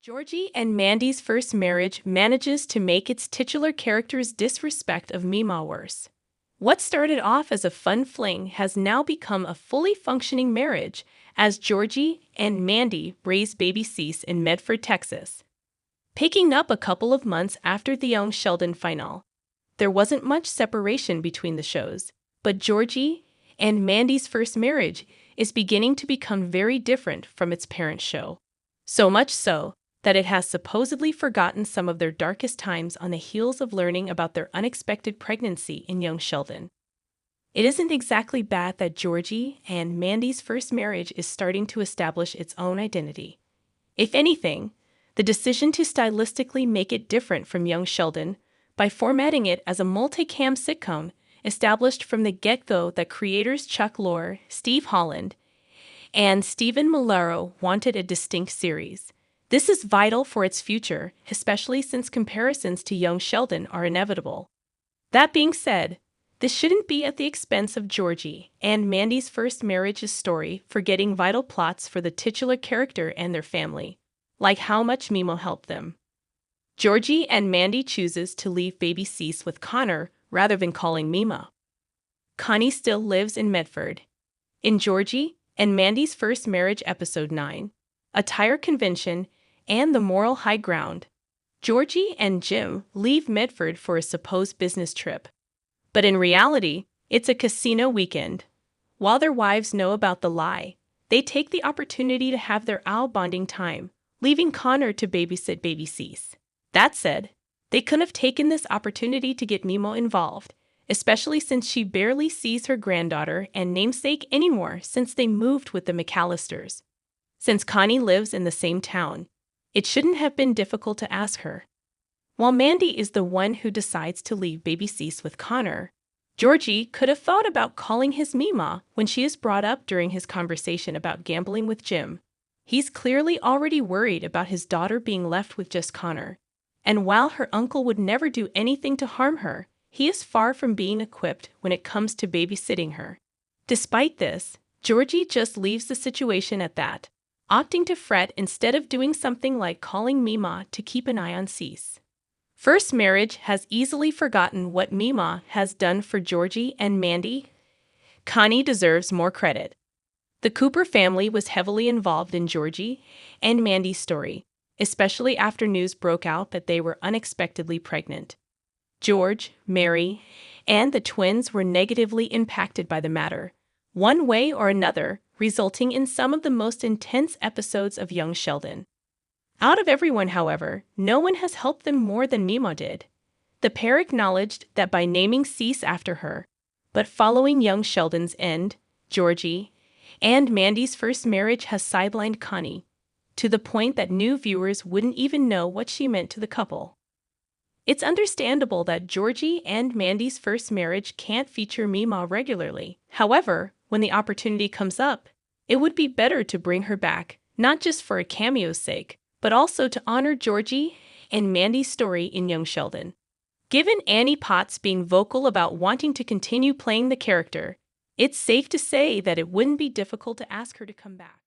Georgie and Mandy's first marriage manages to make its titular character's disrespect of Meemaw worse. What started off as a fun fling has now become a fully functioning marriage as Georgie and Mandy raise baby Cease in Medford, Texas. Picking up a couple of months after the Iyoung Sheldon finale, there wasn't much separation between the shows, but Georgie and Mandy's first marriage is beginning to become very different from its parent show. So much so that it has supposedly forgotten some of their darkest times on the heels of learning about their unexpected pregnancy in young Sheldon. It isn't exactly bad that Georgie and Mandy's first marriage is starting to establish its own identity. If anything, the decision to stylistically make it different from young Sheldon by formatting it as a multicam sitcom established from the get-go that creators Chuck Lorre, Steve Holland, and Stephen Malaro wanted a distinct series. This is vital for its future, especially since comparisons to young Sheldon are inevitable. That being said, this shouldn't be at the expense of Georgie and Mandy's first marriage's story, forgetting vital plots for the titular character and their family, like how much Meemaw helped them. Georgie and Mandy chooses to leave baby Cease with Connor rather than calling Meemaw. Connie still lives in Medford. In Georgie and Mandy's first marriage episode 9, A Tire Convention and the Moral High Ground, Georgie and Jim leave Medford for a supposed business trip. But in reality, it's a casino weekend. While their wives know about the lie, they take the opportunity to have their bonding time, leaving Connor to babysit baby Cease. That said, they couldn't have taken this opportunity to get Meemaw involved, especially since she barely sees her granddaughter and namesake anymore since they moved with the McAllisters. Since Connie lives in the same town, it shouldn't have been difficult to ask her. While Mandy is the one who decides to leave baby Cease with Connor, Georgie could have thought about calling his Meemaw when she is brought up during his conversation about gambling with Jim. He's clearly already worried about his daughter being left with just Connor. And while her uncle would never do anything to harm her, he is far from being equipped when it comes to babysitting her. Despite this, Georgie just leaves the situation at that, opting to fret instead of doing something like calling Meemaw to keep an eye on Cease. First Marriage has easily forgotten what Meemaw has done for Georgie and Mandy. Connie deserves more credit. The Cooper family was heavily involved in Georgie and Mandy's story, especially after news broke out that they were unexpectedly pregnant. George, Mary, and the twins were negatively impacted by the matter, one way or another, resulting in some of the most intense episodes of young Sheldon. Out of everyone, however, no one has helped them more than Meemaw did. The pair acknowledged that by naming Cease after her, but following young Sheldon's end, Georgie and Mandy's first marriage has sidelined Connie, to the point that new viewers wouldn't even know what she meant to the couple. It's understandable that Georgie and Mandy's first marriage can't feature Meemaw regularly. However, when the opportunity comes up, it would be better to bring her back, not just for a cameo's sake, but also to honor Georgie and Mandy's story in young Sheldon. Given Annie Potts being vocal about wanting to continue playing the character, it's safe to say that it wouldn't be difficult to ask her to come back.